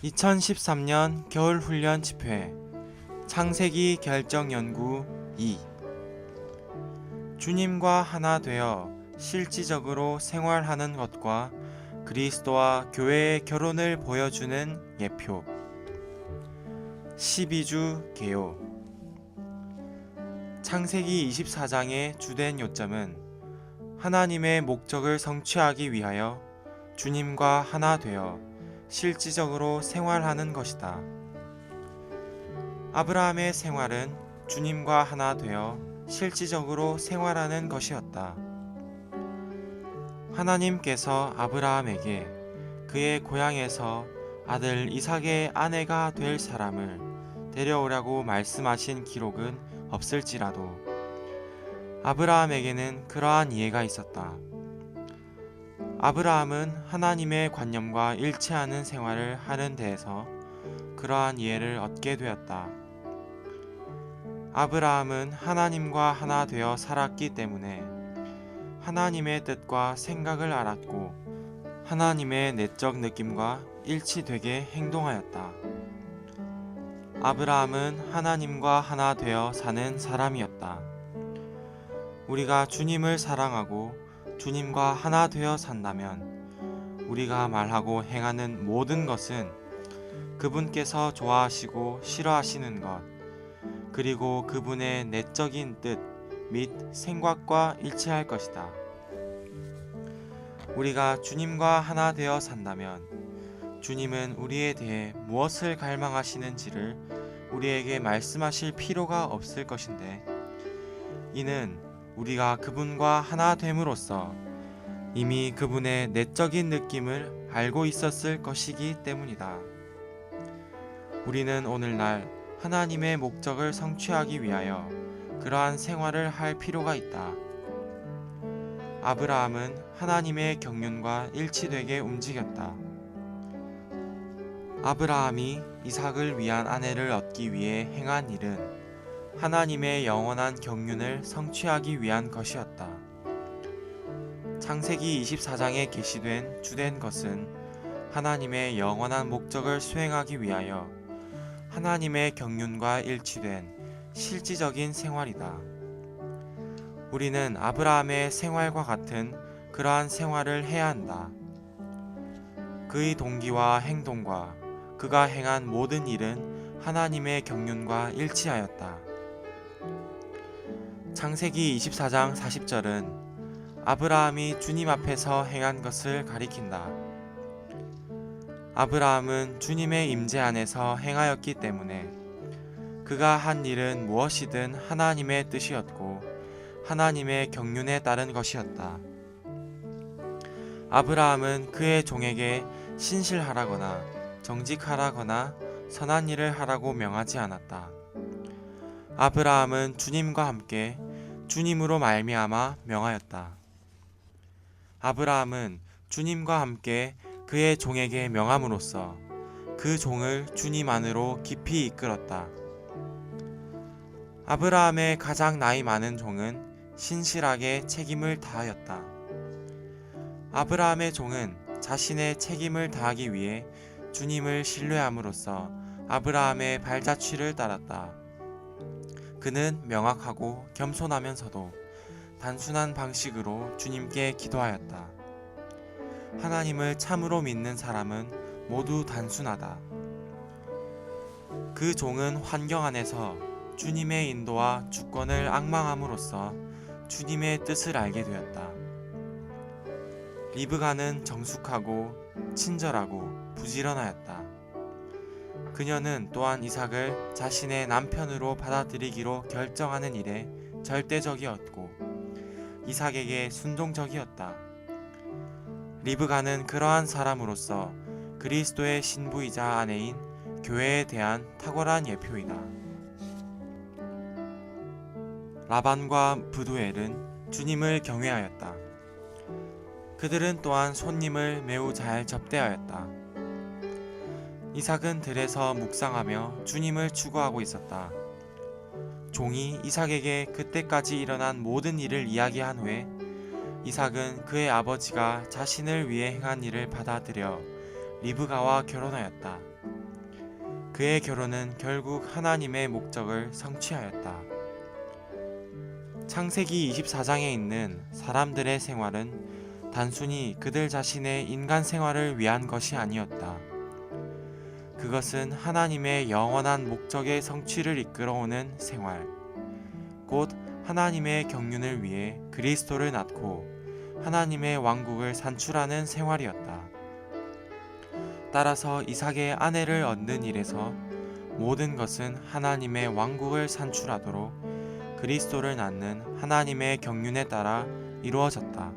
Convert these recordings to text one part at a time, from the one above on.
2013년 겨울훈련 집회 창세기 결정연구 2. 주님과 하나 되어 실질적으로 생활하는 것과 그리스도와 교회의 결혼을 보여주는 예표. 12주 개요. 창세기 24장의 주된 요점은 하나님의 목적을 성취하기 위하여 주님과 하나 되어 실질적으로 생활하는 것이다. 아브라함의 생활은 주님과 하나 되어 실질적으로 생활하는 것이었다. 하나님께서 아브라함에게 그의 고향에서 아들 이삭의 아내가 될 사람을 데려오라고 말씀하신 기록은 없을지라도 아브라함에게는 그러한 이해가 있었다. 아브라함은 하나님의 관념과 일치하는 생활을 하는 데에서 그러한 이해를 얻게 되었다. 아브라함은 하나님과 하나 되어 살았기 때문에 하나님의 뜻과 생각을 알았고 하나님의 내적 느낌과 일치되게 행동하였다. 아브라함은 하나님과 하나 되어 사는 사람이었다. 우리가 주님을 사랑하고 주님과 하나 되어 산다면 우리가 말하고 행하는 모든 것은 그분께서 좋아하시고 싫어하시는 것, 그리고 그분의 내적인 뜻 및 생각과 일치할 것이다. 우리가 주님과 하나 되어 산다면 주님은 우리에 대해 무엇을 갈망하시는지를 우리에게 말씀하실 필요가 없을 것인데, 이는 우리가 그분과 하나 됨으로써 이미 그분의 내적인 느낌을 알고 있었을 것이기 때문이다. 우리는 오늘날 하나님의 목적을 성취하기 위하여 그러한 생활을 할 필요가 있다. 아브라함은 하나님의 경륜과 일치되게 움직였다. 아브라함이 이삭을 위한 아내를 얻기 위해 행한 일은 하나님의 영원한 경륜을 성취하기 위한 것이었다. 창세기 24장에 게시된 주된 것은 하나님의 영원한 목적을 수행하기 위하여 하나님의 경륜과 일치된 실질적인 생활이다. 우리는 아브라함의 생활과 같은 그러한 생활을 해야 한다. 그의 동기와 행동과 그가 행한 모든 일은 하나님의 경륜과 일치하였다. 창세기 24장 40절은 아브라함이 주님 앞에서 행한 것을 가리킨다. 아브라함은 주님의 임재 안에서 행하였기 때문에 그가 한 일은 무엇이든 하나님의 뜻이었고 하나님의 경륜에 따른 것이었다. 아브라함은 그의 종에게 신실하라거나 정직하라거나 선한 일을 하라고 명하지 않았다. 아브라함은 주님과 함께 주님으로 말미암아 명하였다. 아브라함은 주님과 함께 그의 종에게 명함으로써 그 종을 주님 안으로 깊이 이끌었다. 아브라함의 가장 나이 많은 종은 신실하게 책임을 다하였다. 아브라함의 종은 자신의 책임을 다하기 위해 주님을 신뢰함으로써 아브라함의 발자취를 따랐다. 그는 명확하고 겸손하면서도 단순한 방식으로 주님께 기도하였다. 하나님을 참으로 믿는 사람은 모두 단순하다. 그 종은 환경 안에서 주님의 인도와 주권을 앙망함으로써 주님의 뜻을 알게 되었다. 리브가는 정숙하고 친절하고 부지런하였다. 그녀는 또한 이삭을 자신의 남편으로 받아들이기로 결정하는 일에 절대적이었고 이삭에게 순종적이었다. 리브가는 그러한 사람으로서 그리스도의 신부이자 아내인 교회에 대한 탁월한 예표이다. 라반과 브두엘은 주님을 경외하였다. 그들은 또한 손님을 매우 잘 접대하였다. 이삭은 들에서 묵상하며 주님을 추구하고 있었다. 종이 이삭에게 그때까지 일어난 모든 일을 이야기한 후에 이삭은 그의 아버지가 자신을 위해 행한 일을 받아들여 리브가와 결혼하였다. 그의 결혼은 결국 하나님의 목적을 성취하였다. 창세기 24장에 있는 사람들의 생활은 단순히 그들 자신의 인간 생활을 위한 것이 아니었다. 그것은 하나님의 영원한 목적의 성취를 이끌어오는 생활, 곧 하나님의 경륜을 위해 그리스도를 낳고 하나님의 왕국을 산출하는 생활이었다. 따라서 이삭의 아내를 얻는 일에서 모든 것은 하나님의 왕국을 산출하도록 그리스도를 낳는 하나님의 경륜에 따라 이루어졌다.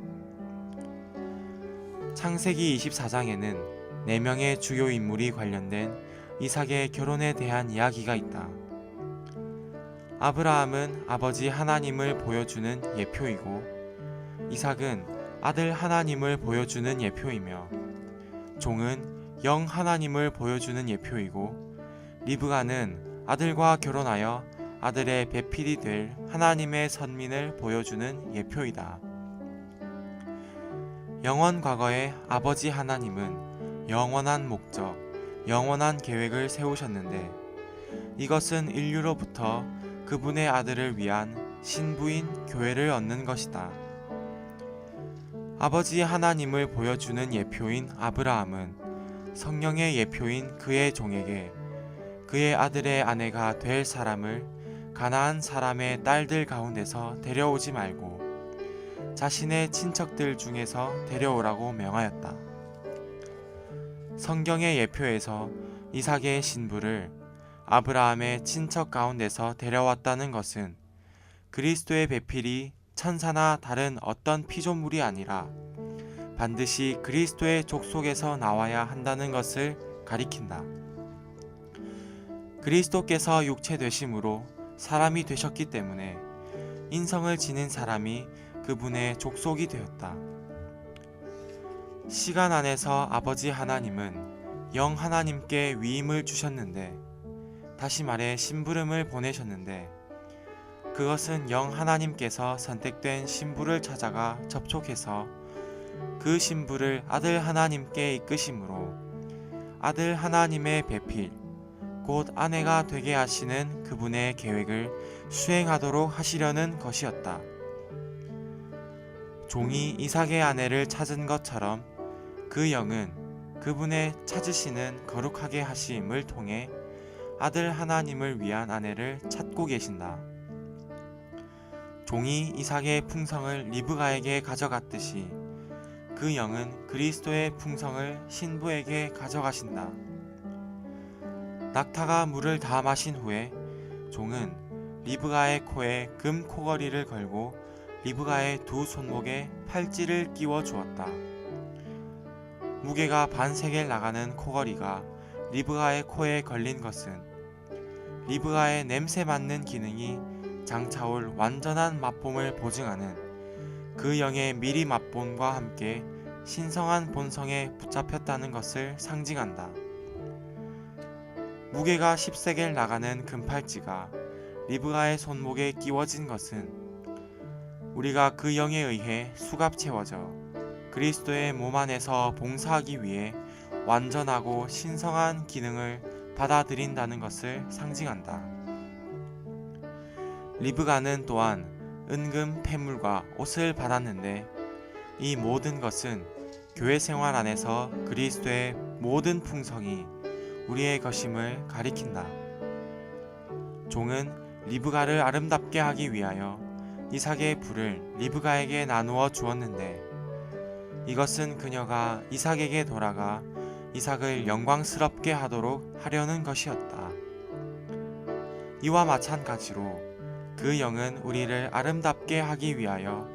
창세기 24장에는 4명의 주요 인물이 관련된 이삭의 결혼에 대한 이야기가 있다. 아브라함은 아버지 하나님을 보여주는 예표이고, 이삭은 아들 하나님을 보여주는 예표이며, 종은 영 하나님을 보여주는 예표이고, 리브가는 아들과 결혼하여 아들의 배필이 될 하나님의 선민을 보여주는 예표이다. 영원 과거에 아버지 하나님은 영원한 목적, 영원한 계획을 세우셨는데, 이것은 인류로부터 그분의 아들을 위한 신부인 교회를 얻는 것이다. 아버지 하나님을 보여주는 예표인 아브라함은 성령의 예표인 그의 종에게 그의 아들의 아내가 될 사람을 가나안 사람의 딸들 가운데서 데려오지 말고 자신의 친척들 중에서 데려오라고 명하였다. 성경의 예표에서 이삭의 신부를 아브라함의 친척 가운데서 데려왔다는 것은 그리스도의 배필이 천사나 다른 어떤 피조물이 아니라 반드시 그리스도의 족속에서 나와야 한다는 것을 가리킨다. 그리스도께서 육체 되심으로 사람이 되셨기 때문에 인성을 지닌 사람이 그분의 족속이 되었다. 시간 안에서 아버지 하나님은 영 하나님께 위임을 주셨는데, 다시 말해 심부름을 보내셨는데, 그것은 영 하나님께서 선택된 신부를 찾아가 접촉해서 그 신부를 아들 하나님께 이끄심으로 아들 하나님의 배필, 곧 아내가 되게 하시는 그분의 계획을 수행하도록 하시려는 것이었다. 종이 이삭의 아내를 찾은 것처럼 그 영은 그분의 찾으시는 거룩하게 하심을 통해 아들 하나님을 위한 아내를 찾고 계신다. 종이 이삭의 풍성을 리브가에게 가져갔듯이 그 영은 그리스도의 풍성을 신부에게 가져가신다. 낙타가 물을 다 마신 후에 종은 리브가의 코에 금 코걸이를 걸고 리브가의 두 손목에 팔찌를 끼워 주었다. 무게가 반세겔 나가는 코걸이가 리브가의 코에 걸린 것은 리브가의 냄새 맡는 기능이 장차올 완전한 맛봄을 보증하는 그 영의 미리 맛봄과 함께 신성한 본성에 붙잡혔다는 것을 상징한다. 무게가 10세겔 나가는 금팔찌가 리브가의 손목에 끼워진 것은 우리가 그 영에 의해 수갑 채워져 그리스도의 몸 안에서 봉사하기 위해 완전하고 신성한 기능을 받아들인다는 것을 상징한다. 리브가는 또한 은금, 폐물과 옷을 받았는데 이 모든 것은 교회 생활 안에서 그리스도의 모든 풍성이 우리의 것임을 가리킨다. 종은 리브가를 아름답게 하기 위하여 이삭의 부를 리브가에게 나누어 주었는데 이것은 그녀가 이삭에게 돌아가 이삭을 영광스럽게 하도록 하려는 것이었다. 이와 마찬가지로 그 영은 우리를 아름답게 하기 위하여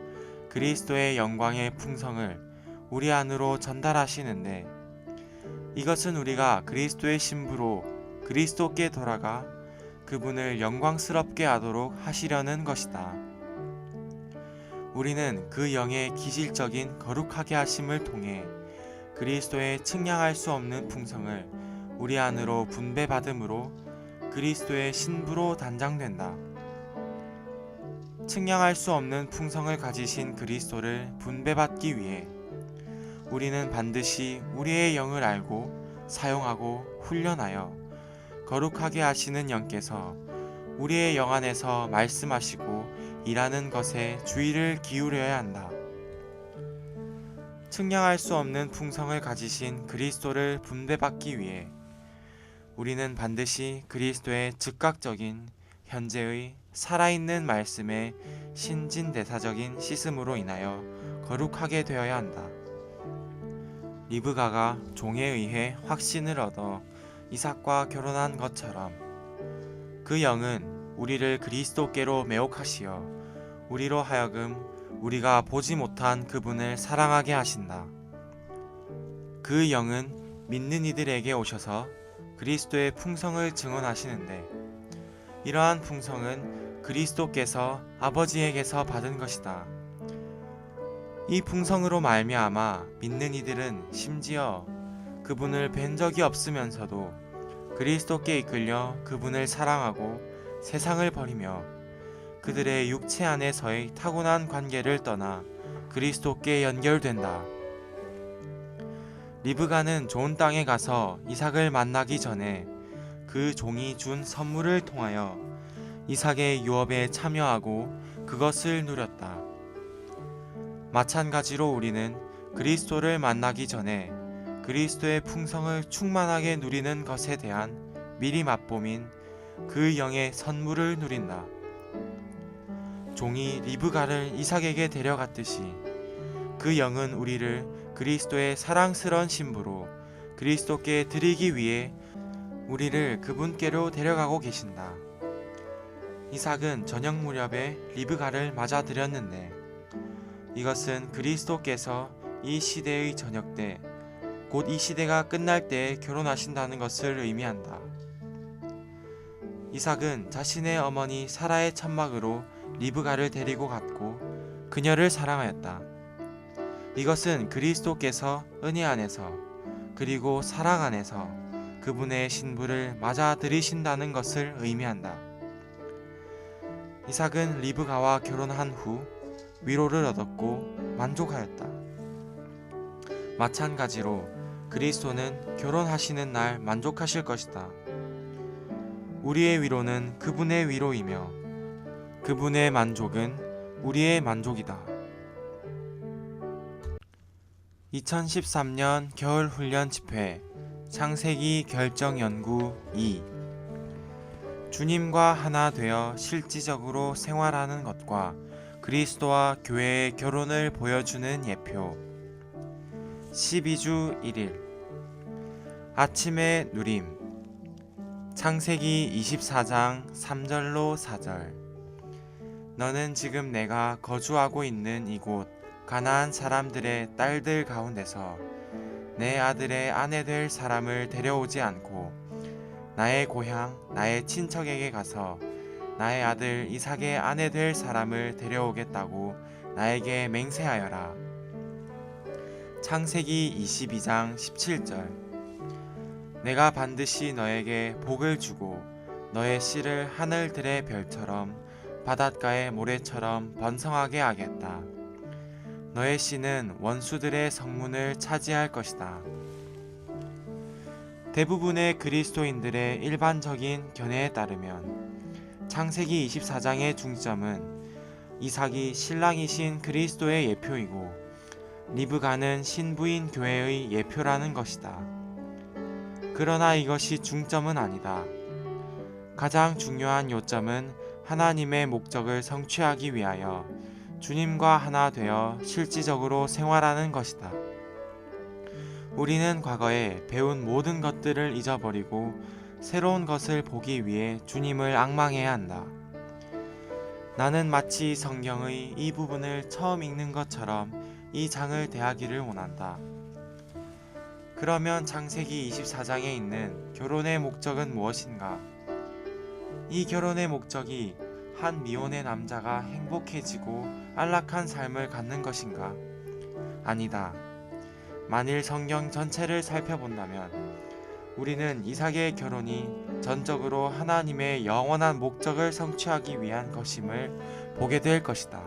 그리스도의 영광의 풍성을 우리 안으로 전달하시는데 이것은 우리가 그리스도의 신부로 그리스도께 돌아가 그분을 영광스럽게 하도록 하시려는 것이다. 우리는 그 영의 기질적인 거룩하게 하심을 통해 그리스도의 측량할 수 없는 풍성을 우리 안으로 분배받음으로 그리스도의 신부로 단장된다. 측량할 수 없는 풍성을 가지신 그리스도를 분배받기 위해 우리는 반드시 우리의 영을 알고 사용하고 훈련하여 거룩하게 하시는 영께서 우리의 영 안에서 말씀하시고 일하는 것에 주의를 기울여야 한다. 측량할 수 없는 풍성을 가지신 그리스도를 분배받기 위해 우리는 반드시 그리스도의 즉각적인 현재의 살아있는 말씀의 신진대사적인 씻음으로 인하여 거룩하게 되어야 한다. 리브가가 종에 의해 확신을 얻어 이삭과 결혼한 것처럼 그 영은 우리를 그리스도께로 매혹하시어 우리로 하여금 우리가 보지 못한 그분을 사랑하게 하신다. 그 영은 믿는 이들에게 오셔서 그리스도의 풍성을 증언하시는데 이러한 풍성은 그리스도께서 아버지에게서 받은 것이다. 이 풍성으로 말미암아 믿는 이들은 심지어 그분을 뵌 적이 없으면서도 그리스도께 이끌려 그분을 사랑하고 세상을 버리며 그들의 육체 안에서의 타고난 관계를 떠나 그리스도께 연결된다. 리브가는 좋은 땅에 가서 이삭을 만나기 전에 그 종이 준 선물을 통하여 이삭의 유업에 참여하고 그것을 누렸다. 마찬가지로 우리는 그리스도를 만나기 전에 그리스도의 풍성을 충만하게 누리는 것에 대한 미리 맛봄인 그 영의 선물을 누린다. 종이 리브가를 이삭에게 데려갔듯이 그 영은 우리를 그리스도의 사랑스러운 신부로 그리스도께 드리기 위해 우리를 그분께로 데려가고 계신다. 이삭은 저녁 무렵에 리브가를 맞아들였는데 이것은 그리스도께서 이 시대의 저녁 때, 곧 이 시대가 끝날 때에 결혼하신다는 것을 의미한다. 이삭은 자신의 어머니 사라의 천막으로 리브가를 데리고 갔고 그녀를 사랑하였다. 이것은 그리스도께서 은혜 안에서 그리고 사랑 안에서 그분의 신부를 맞아들이신다는 것을 의미한다. 이삭은 리브가와 결혼한 후 위로를 얻었고 만족하였다. 마찬가지로 그리스도는 결혼하시는 날 만족하실 것이다. 우리의 위로는 그분의 위로이며 그분의 만족은 우리의 만족이다. 2013년 겨울훈련 집회 창세기 결정연구 2 주님과 하나 되어 실질적으로 생활하는 것과 그리스도와 교회의 결혼을 보여주는 예표 12주 1일 아침의 누림 창세기 24장 3절로 4절 너는 지금 내가 거주하고 있는 이곳 가나안 사람들의 딸들 가운데서 내 아들의 아내 될 사람을 데려오지 않고 나의 고향 나의 친척에게 가서 나의 아들 이삭의 아내 될 사람을 데려오겠다고 나에게 맹세하여라. 창세기 22장 17절 내가 반드시 너에게 복을 주고 너의 씨를 하늘들의 별처럼 바닷가의 모래처럼 번성하게 하겠다. 너의 씨는 원수들의 성문을 차지할 것이다. 대부분의 그리스도인들의 일반적인 견해에 따르면 창세기 24장의 중점은 이삭이 신랑이신 그리스도의 예표이고 리브가는 신부인 교회의 예표라는 것이다. 그러나 이것이 중점은 아니다. 가장 중요한 요점은 하나님의 목적을 성취하기 위하여 주님과 하나 되어 실질적으로 생활하는 것이다. 우리는 과거에 배운 모든 것들을 잊어버리고 새로운 것을 보기 위해 주님을 앙망해야 한다. 나는 마치 성경의 이 부분을 처음 읽는 것처럼 이 장을 대하기를 원한다. 그러면 창세기 24장에 있는 결혼의 목적은 무엇인가? 이 결혼의 목적이 한 미혼의 남자가 행복해지고 안락한 삶을 갖는 것인가? 아니다. 만일 성경 전체를 살펴본다면 우리는 이삭의 결혼이 전적으로 하나님의 영원한 목적을 성취하기 위한 것임을 보게 될 것이다.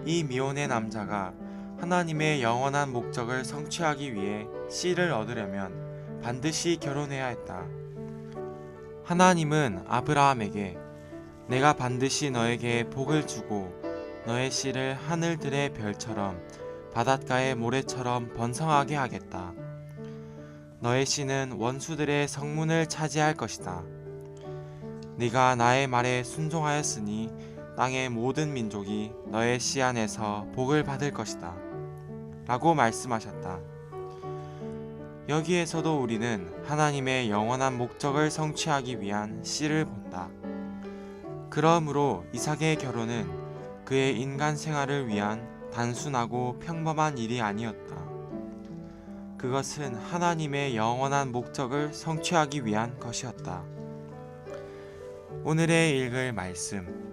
이 미혼의 남자가 하나님의 영원한 목적을 성취하기 위해 씨를 얻으려면 반드시 결혼해야 했다. 하나님은 아브라함에게 내가 반드시 너에게 복을 주고 너의 씨를 하늘들의 별처럼 바닷가의 모래처럼 번성하게 하겠다. 너의 씨는 원수들의 성문을 차지할 것이다. 네가 나의 말에 순종하였으니 땅의 모든 민족이 너의 씨 안에서 복을 받을 것이다. 라고 말씀하셨다. 여기에서도 우리는 하나님의 영원한 목적을 성취하기 위한 씨를 본다. 그러므로 이삭의 결혼은 그의 인간 생활을 위한 단순하고 평범한 일이 아니었다. 그것은 하나님의 영원한 목적을 성취하기 위한 것이었다. 오늘의 읽을 말씀.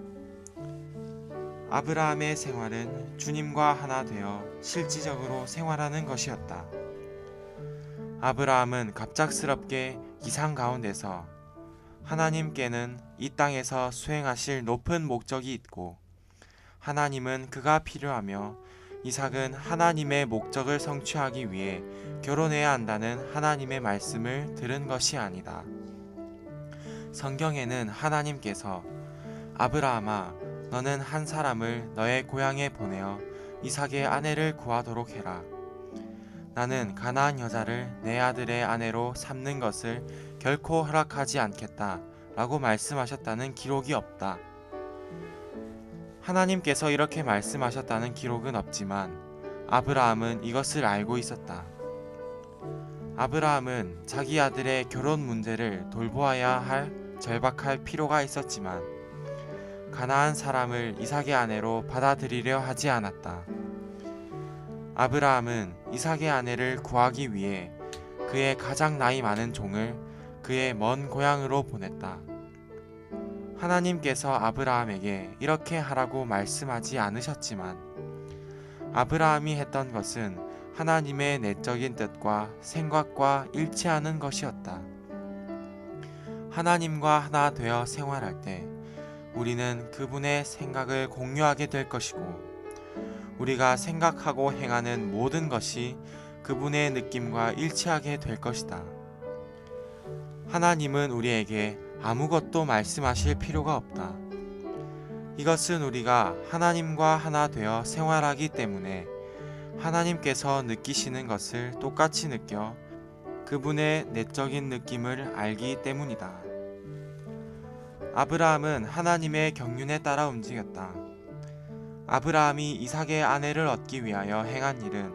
아브라함의 생활은 주님과 하나 되어 실질적으로 생활하는 것이었다. 아브라함은 갑작스럽게 이상 가운데서 하나님께는 이 땅에서 수행하실 높은 목적이 있고 하나님은 그가 필요하며 이삭은 하나님의 목적을 성취하기 위해 결혼해야 한다는 하나님의 말씀을 들은 것이 아니다. 성경에는 하나님께서 아브라함아 너는 한 사람을 너의 고향에 보내어 이삭의 아내를 구하도록 해라. 나는 가나안 여자를 내 아들의 아내로 삼는 것을 결코 허락하지 않겠다 라고 말씀하셨다는 기록이 없다. 하나님께서 이렇게 말씀하셨다는 기록은 없지만 아브라함은 이것을 알고 있었다. 아브라함은 자기 아들의 결혼 문제를 돌보아야 할 절박할 필요가 있었지만 가나안 사람을 이삭의 아내로 받아들이려 하지 않았다. 아브라함은 이삭의 아내를 구하기 위해 그의 가장 나이 많은 종을 그의 먼 고향으로 보냈다. 하나님께서 아브라함에게 이렇게 하라고 말씀하지 않으셨지만 아브라함이 했던 것은 하나님의 내적인 뜻과 생각과 일치하는 것이었다. 하나님과 하나 되어 생활할 때 우리는 그분의 생각을 공유하게 될 것이고 우리가 생각하고 행하는 모든 것이 그분의 느낌과 일치하게 될 것이다. 하나님은 우리에게 아무것도 말씀하실 필요가 없다. 이것은 우리가 하나님과 하나 되어 생활하기 때문에 하나님께서 느끼시는 것을 똑같이 느껴 그분의 내적인 느낌을 알기 때문이다. 아브라함은 하나님의 경륜에 따라 움직였다. 아브라함이 이삭의 아내를 얻기 위하여 행한 일은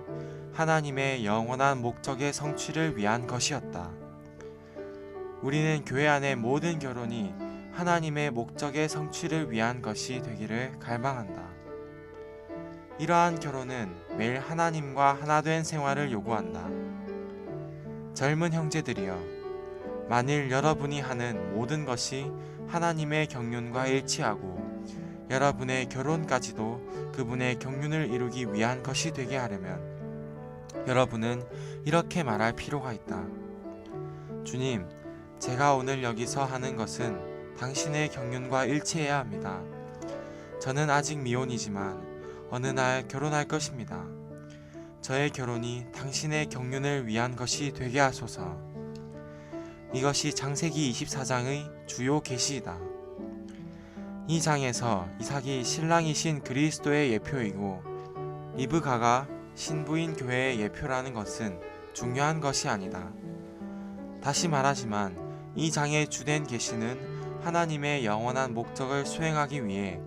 하나님의 영원한 목적의 성취를 위한 것이었다. 우리는 교회 안의 모든 결혼이 하나님의 목적의 성취를 위한 것이 되기를 갈망한다. 이러한 결혼은 매일 하나님과 하나 된 생활을 요구한다. 젊은 형제들이여, 만일 여러분이 하는 모든 것이 하나님의 경륜과 일치하고 여러분의 결혼까지도 그분의 경륜을 이루기 위한 것이 되게 하려면 여러분은 이렇게 말할 필요가 있다. 주님, 제가 오늘 여기서 하는 것은 당신의 경륜과 일치해야 합니다. 저는 아직 미혼이지만 어느 날 결혼할 것입니다. 저의 결혼이 당신의 경륜을 위한 것이 되게 하소서. 이것이 창세기 24장의 주요 계시이다. 이 장에서 이삭이 신랑이신 그리스도의 예표이고 리브가가 신부인 교회의 예표라는 것은 중요한 것이 아니다. 다시 말하지만 이 장의 주된 계시는 하나님의 영원한 목적을 수행하기 위해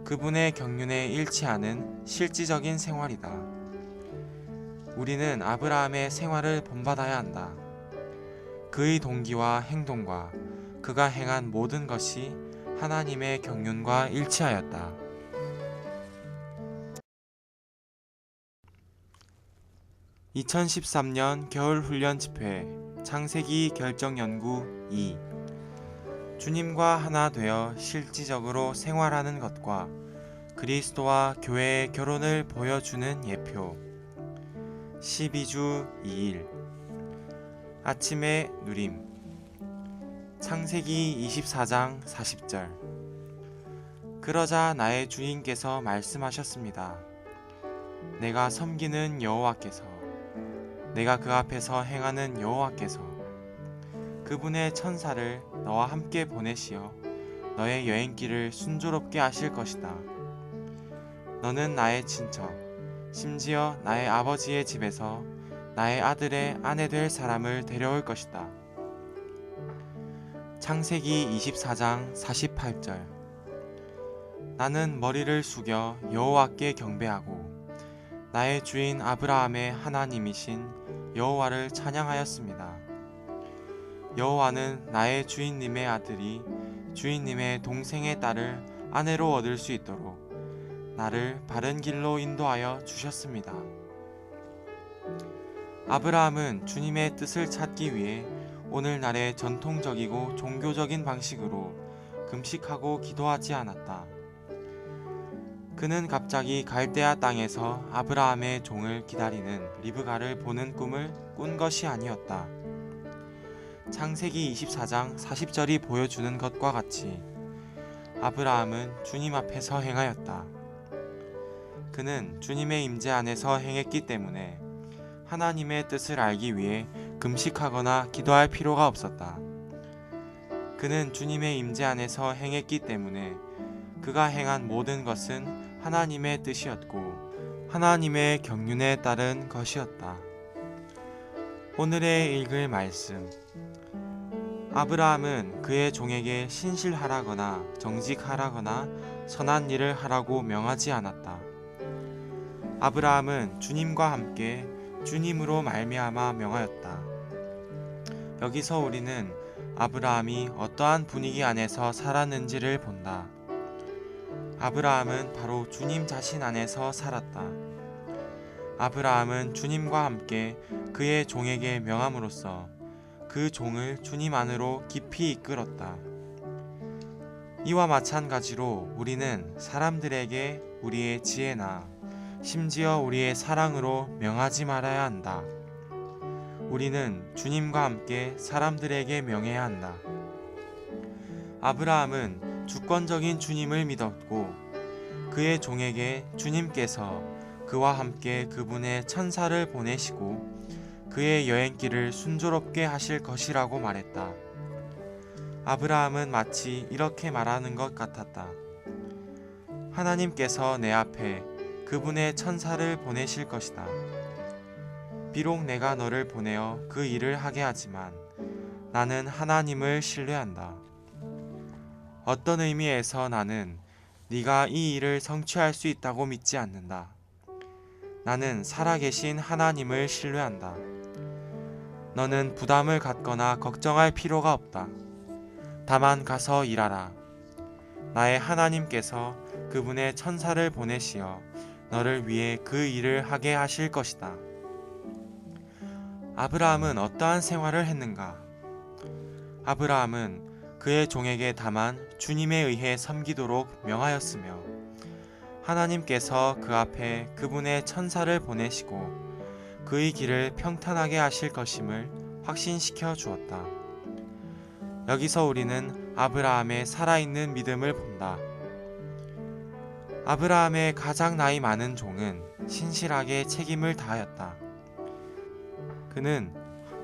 그분의 경륜에 일치하는 실질적인 생활이다. 우리는 아브라함의 생활을 본받아야 한다. 그의 동기와 행동과 그가 행한 모든 것이 하나님의 경륜과 일치하였다. (2013년) 겨울훈련 집회 창세기 결정연구 2 주님과 하나 되어 실질적으로 생활하는 것과 그리스도와 교회의 결혼을 보여주는 예표 12주 2일 아침의 누림 창세기 24장 40절 그러자 나의 주인께서 말씀하셨습니다. 내가 섬기는 여호와께서 내가 그 앞에서 행하는 여호와께서 그분의 천사를 너와 함께 보내시어 너의 여행길을 순조롭게 하실 것이다. 너는 나의 친척, 심지어 나의 아버지의 집에서 나의 아들의 아내 될 사람을 데려올 것이다. 창세기 24장 48절. 나는 머리를 숙여 여호와께 경배하고 나의 주인 아브라함의 하나님이신 여호와를 찬양하였습니다. 여호와는 나의 주인님의 아들이 주인님의 동생의 딸을 아내로 얻을 수 있도록 나를 바른 길로 인도하여 주셨습니다. 아브라함은 주님의 뜻을 찾기 위해 오늘날의 전통적이고 종교적인 방식으로 금식하고 기도하지 않았다. 그는 갑자기 갈대아 땅에서 아브라함의 종을 기다리는 리브가를 보는 꿈을 꾼 것이 아니었다. 창세기 24장 40절이 보여주는 것과 같이 아브라함은 주님 앞에서 행하였다. 그는 주님의 임재 안에서 행했기 때문에 하나님의 뜻을 알기 위해 금식하거나 기도할 필요가 없었다. 그는 주님의 임재 안에서 행했기 때문에 그가 행한 모든 것은 하나님의 뜻이었고 하나님의 경륜에 따른 것이었다. 오늘의 읽을 말씀. 아브라함은 그의 종에게 신실하라거나 정직하라거나 선한 일을 하라고 명하지 않았다. 아브라함은 주님과 함께 주님으로 말미암아 명하였다. 여기서 우리는 아브라함이 어떠한 분위기 안에서 살았는지를 본다. 아브라함은 바로 주님 자신 안에서 살았다. 아브라함은 주님과 함께 그의 종에게 명함으로써 그 종을 주님 안으로 깊이 이끌었다. 이와 마찬가지로 우리는 사람들에게 우리의 지혜나 심지어 우리의 사랑으로 명하지 말아야 한다. 우리는 주님과 함께 사람들에게 명해야 한다. 아브라함은 주권적인 주님을 믿었고 그의 종에게 주님께서 그와 함께 그분의 천사를 보내시고 그의 여행길을 순조롭게 하실 것이라고 말했다. 아브라함은 마치 이렇게 말하는 것 같았다. 하나님께서 내 앞에 그분의 천사를 보내실 것이다. 비록 내가 너를 보내어 그 일을 하게 하지만 나는 하나님을 신뢰한다. 어떤 의미에서 나는 네가 이 일을 성취할 수 있다고 믿지 않는다. 나는 살아계신 하나님을 신뢰한다. 너는 부담을 갖거나 걱정할 필요가 없다. 다만 가서 일하라. 나의 하나님께서 그분의 천사를 보내시어 너를 위해 그 일을 하게 하실 것이다. 아브라함은 어떠한 생활을 했는가? 아브라함은 그의 종에게 다만 주님에 의해 섬기도록 명하였으며 하나님께서 그 앞에 그분의 천사를 보내시고 그의 길을 평탄하게 하실 것임을 확신시켜 주었다. 여기서 우리는 아브라함의 살아있는 믿음을 본다. 아브라함의 가장 나이 많은 종은 신실하게 책임을 다하였다. 그는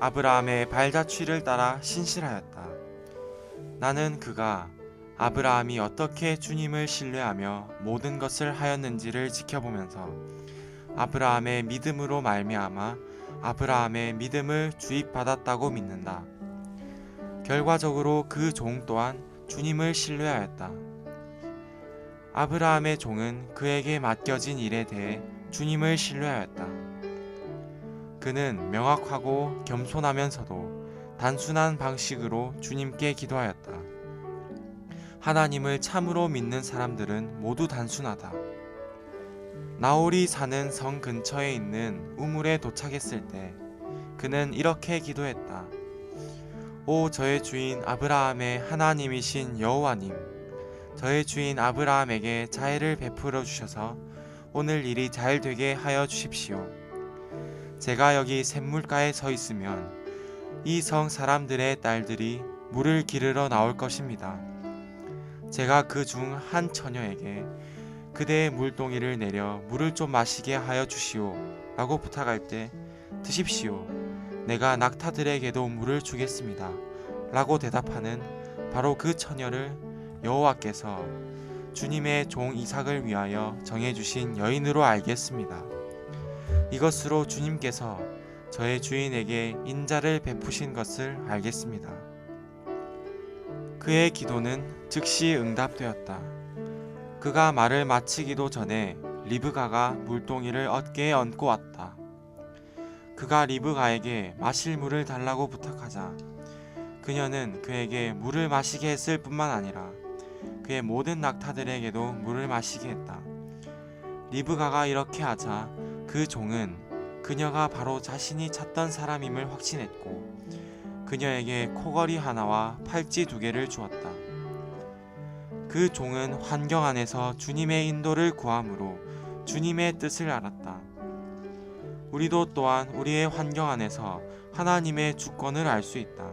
아브라함의 발자취를 따라 신실하였다. 나는 그가 아브라함이 어떻게 주님을 신뢰하며 모든 것을 하였는지를 지켜보면서 아브라함의 믿음으로 말미암아 아브라함의 믿음을 주입받았다고 믿는다. 결과적으로 그 종 또한 주님을 신뢰하였다. 아브라함의 종은 그에게 맡겨진 일에 대해 주님을 신뢰하였다. 그는 명확하고 겸손하면서도 단순한 방식으로 주님께 기도하였다. 하나님을 참으로 믿는 사람들은 모두 단순하다. 나홀이 사는 성 근처에 있는 우물에 도착했을 때 그는 이렇게 기도했다. 오 저의 주인 아브라함의 하나님이신 여호와님, 저의 주인 아브라함에게 자애를 베풀어 주셔서 오늘 일이 잘 되게 하여 주십시오. 제가 여기 샘물가에 서 있으면 이 성 사람들의 딸들이 물을 기르러 나올 것입니다. 제가 그 중 한 처녀에게 그대의 물동이를 내려 물을 좀 마시게 하여 주시오 라고 부탁할 때 드십시오. 내가 낙타들에게도 물을 주겠습니다 라고 대답하는 바로 그 처녀를 여호와께서 주님의 종 이삭을 위하여 정해주신 여인으로 알겠습니다. 이것으로 주님께서 저의 주인에게 인자를 베푸신 것을 알겠습니다. 그의 기도는 즉시 응답되었다. 그가 말을 마치기도 전에 리브가가 물동이를 어깨에 얹고 왔다. 그가 리브가에게 마실 물을 달라고 부탁하자 그녀는 그에게 물을 마시게 했을 뿐만 아니라 그의 모든 낙타들에게도 물을 마시게 했다. 리브가가 이렇게 하자 그 종은 그녀가 바로 자신이 찾던 사람임을 확신했고 그녀에게 코걸이 하나와 팔찌 2개를 주었다. 그 종은 환경 안에서 주님의 인도를 구함으로 주님의 뜻을 알았다. 우리도 또한 우리의 환경 안에서 하나님의 주권을 알 수 있다.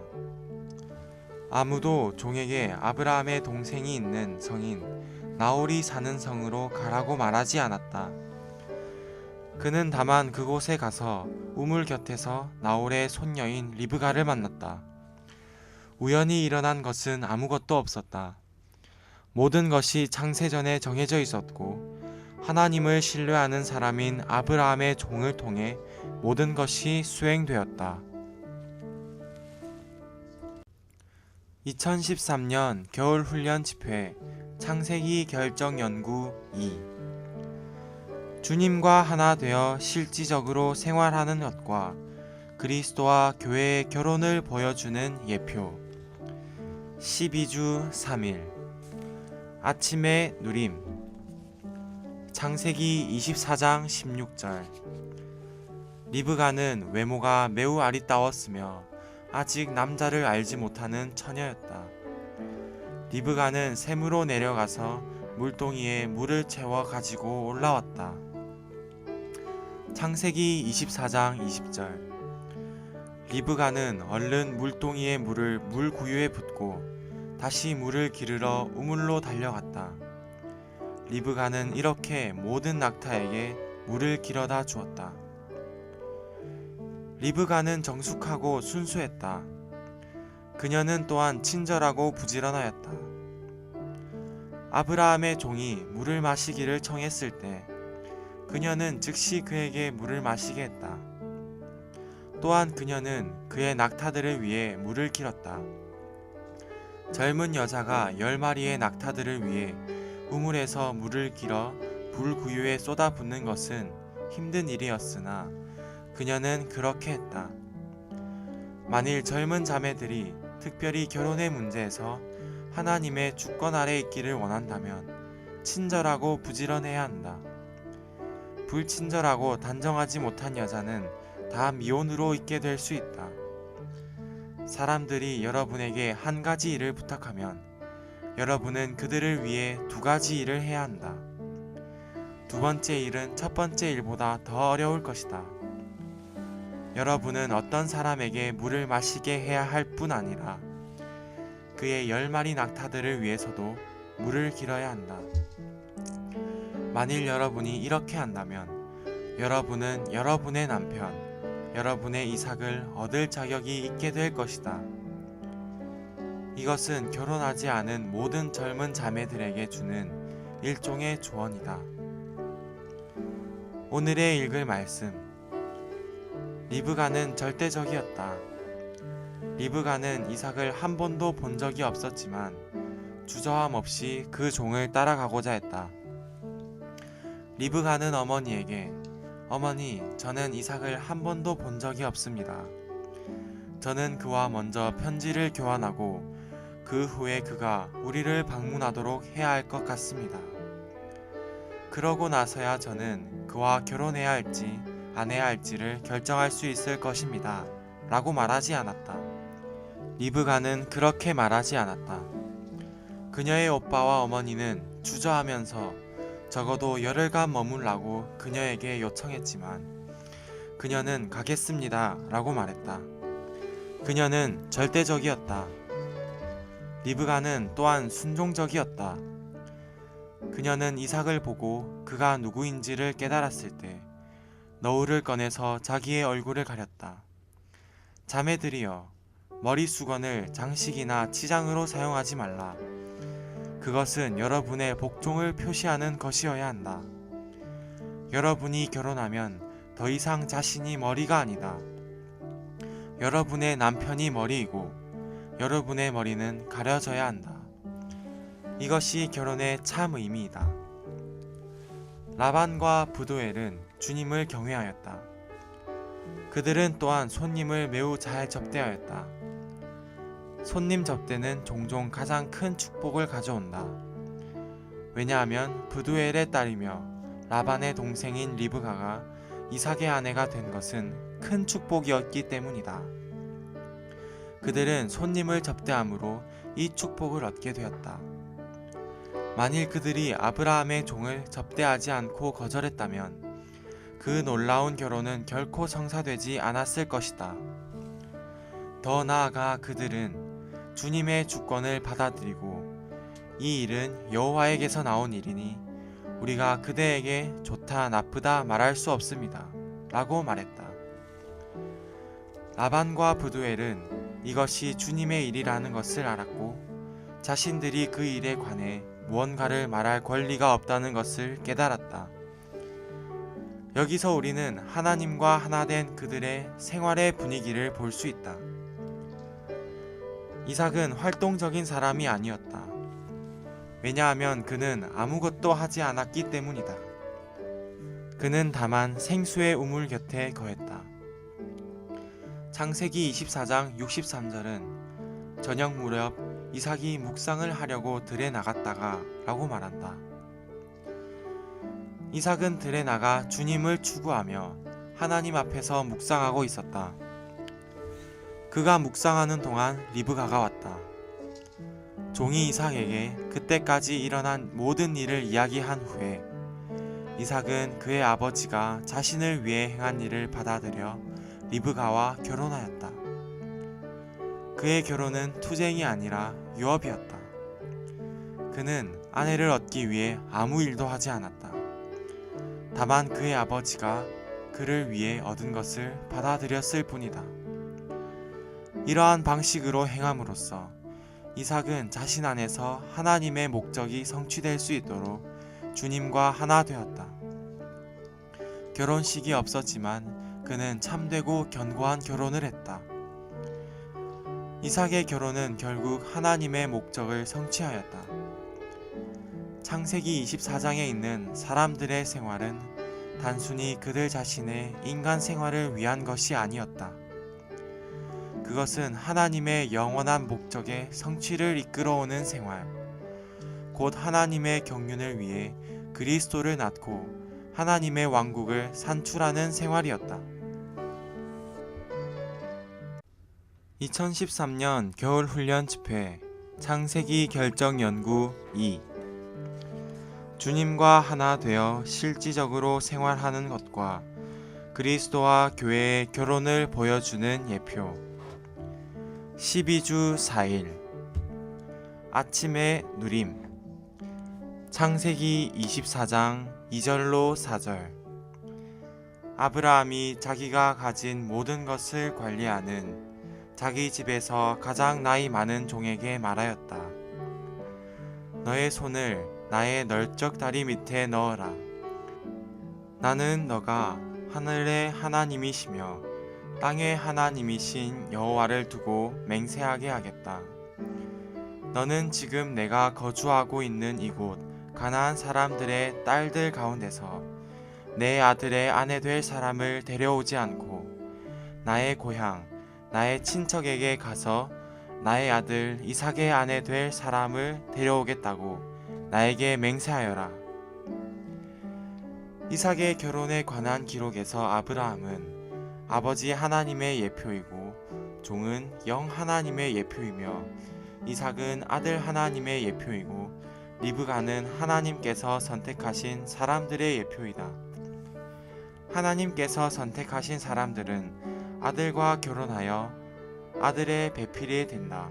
아무도 종에게 아브라함의 동생이 있는 성인 나홀이 사는 성으로 가라고 말하지 않았다. 그는 다만 그곳에 가서 우물 곁에서 나홀의 손녀인 리브가를 만났다. 우연히 일어난 것은 아무것도 없었다. 모든 것이 창세전에 정해져 있었고 하나님을 신뢰하는 사람인 아브라함의 종을 통해 모든 것이 수행되었다. 2013년 겨울훈련 집회 창세기 결정 연구 2 주님과 하나 되어 실질적으로 생활하는 것과 그리스도와 교회의 결혼을 보여주는 예표 12주 3일 아침의 누림 창세기 24장 16절 리브가는 외모가 매우 아리따웠으며 아직 남자를 알지 못하는 처녀였다. 리브가는 샘으로 내려가서 물동이에 물을 채워 가지고 올라왔다. 창세기 24장 20절 리브가는 얼른 물동이에 물을 물구유에 붓고 다시 물을 기르러 우물로 달려갔다. 리브가는 이렇게 모든 낙타에게 물을 길어다 주었다. 리브가는 정숙하고 순수했다. 그녀는 또한 친절하고 부지런하였다. 아브라함의 종이 물을 마시기를 청했을 때 그녀는 즉시 그에게 물을 마시게 했다. 또한 그녀는 그의 낙타들을 위해 물을 길었다. 젊은 여자가 10마리의 낙타들을 위해 우물에서 물을 길어 불구유에 쏟아붓는 것은 힘든 일이었으나 그녀는 그렇게 했다. 만일 젊은 자매들이 특별히 결혼의 문제에서 하나님의 주권 아래 있기를 원한다면 친절하고 부지런해야 한다. 불친절하고 단정하지 못한 여자는 다 미혼으로 있게 될 수 있다. 사람들이 여러분에게 한 가지 일을 부탁하면 여러분은 그들을 위해 2가지 일을 해야 한다. 2번째 일은 첫 번째 일보다 더 어려울 것이다. 여러분은 어떤 사람에게 물을 마시게 해야 할 뿐 아니라 그의 10마리 낙타들을 위해서도 물을 길어야 한다. 만일 여러분이 이렇게 한다면 여러분은 여러분의 남편, 여러분의 이삭을 얻을 자격이 있게 될 것이다. 이것은 결혼하지 않은 모든 젊은 자매들에게 주는 일종의 조언이다. 오늘의 읽을 말씀 리브가는 절대적이었다. 리브가는 이삭을 한 번도 본 적이 없었지만 주저함 없이 그 종을 따라가고자 했다. 리브가는 어머니에게 어머니, 저는 이삭을 한 번도 본 적이 없습니다. 저는 그와 먼저 편지를 교환하고 그 후에 그가 우리를 방문하도록 해야 할 것 같습니다. 그러고 나서야 저는 그와 결혼해야 할지 안 해야 할지를 결정할 수 있을 것입니다. 라고 말하지 않았다. 리브가는 그렇게 말하지 않았다. 그녀의 오빠와 어머니는 주저하면서 적어도 열흘간 머물라고 그녀에게 요청했지만 그녀는 가겠습니다. 라고 말했다. 그녀는 절대적이었다. 리브가는 또한 순종적이었다. 그녀는 이삭을 보고 그가 누구인지를 깨달았을 때 너울을 꺼내서 자기의 얼굴을 가렸다. 자매들이여, 머리 수건을 장식이나 치장으로 사용하지 말라. 그것은 여러분의 복종을 표시하는 것이어야 한다. 여러분이 결혼하면 더 이상 자신이 머리가 아니다. 여러분의 남편이 머리이고 여러분의 머리는 가려져야 한다. 이것이 결혼의 참 의미이다. 라반과 부두엘은 주님을 경외하였다. 그들은 또한 손님을 매우 잘 접대하였다. 손님 접대는 종종 가장 큰 축복을 가져온다. 왜냐하면 부두엘의 딸이며 라반의 동생인 리브가가 이삭의 아내가 된 것은 큰 축복이었기 때문이다. 그들은 손님을 접대함으로 이 축복을 얻게 되었다. 만일 그들이 아브라함의 종을 접대하지 않고 거절했다면 그 놀라운 결혼은 결코 성사되지 않았을 것이다. 더 나아가 그들은 주님의 주권을 받아들이고 이 일은 여호와에게서 나온 일이니 우리가 그대에게 좋다 나쁘다 말할 수 없습니다. 라고 말했다. 라반과 부두엘은 이것이 주님의 일이라는 것을 알았고 자신들이 그 일에 관해 무언가를 말할 권리가 없다는 것을 깨달았다. 여기서 우리는 하나님과 하나 된 그들의 생활의 분위기를 볼 수 있다. 이삭은 활동적인 사람이 아니었다. 왜냐하면 그는 아무것도 하지 않았기 때문이다. 그는 다만 생수의 우물 곁에 거했다. 창세기 24장 63절은 저녁 무렵 이삭이 묵상을 하려고 들에 나갔다가 라고 말한다. 이삭은 들에 나가 주님을 추구하며 하나님 앞에서 묵상하고 있었다. 그가 묵상하는 동안 리브가가 왔다. 종이 이삭에게 그때까지 일어난 모든 일을 이야기한 후에 이삭은 그의 아버지가 자신을 위해 행한 일을 받아들여 리브가와 결혼하였다. 그의 결혼은 투쟁이 아니라 유업이었다. 그는 아내를 얻기 위해 아무 일도 하지 않았다. 다만 그의 아버지가 그를 위해 얻은 것을 받아들였을 뿐이다. 이러한 방식으로 행함으로써 이삭은 자신 안에서 하나님의 목적이 성취될 수 있도록 주님과 하나 되었다. 결혼식이 없었지만 그는 참되고 견고한 결혼을 했다. 이삭의 결혼은 결국 하나님의 목적을 성취하였다. 창세기 24장에 있는 사람들의 생활은 단순히 그들 자신의 인간 생활을 위한 것이 아니었다. 그것은 하나님의 영원한 목적의 성취를 이끌어오는 생활, 곧 하나님의 경륜을 위해 그리스도를 낳고 하나님의 왕국을 산출하는 생활이었다. 2013년 겨울훈련 집회 창세기 결정 연구 2 주님과 하나 되어 실질적으로 생활하는 것과 그리스도와 교회의 결혼을 보여주는 예표 12주 4일 아침의 누림 창세기 24장 2절로 4절 아브라함이 자기가 가진 모든 것을 관리하는 자기 집에서 가장 나이 많은 종에게 말하였다. 너의 손을 나의 널쩍 다리 밑에 넣어라. 나는 너가 하늘의 하나님이시며 땅의 하나님이신 여호와를 두고 맹세하게 하겠다. 너는 지금 내가 거주하고 있는 이곳 가나안 사람들의 딸들 가운데서 내 아들의 아내 될 사람을 데려오지 않고 나의 고향 나의 친척에게 가서 나의 아들 이삭의 아내 될 사람을 데려오겠다고 나에게 맹세하여라. 이삭의 결혼에 관한 기록에서 아브라함은 아버지 하나님의 예표이고 종은 영 하나님의 예표이며 이삭은 아들 하나님의 예표이고 리브가는 하나님께서 선택하신 사람들의 예표이다. 하나님께서 선택하신 사람들은 아들과 결혼하여 아들의 배필이 된다.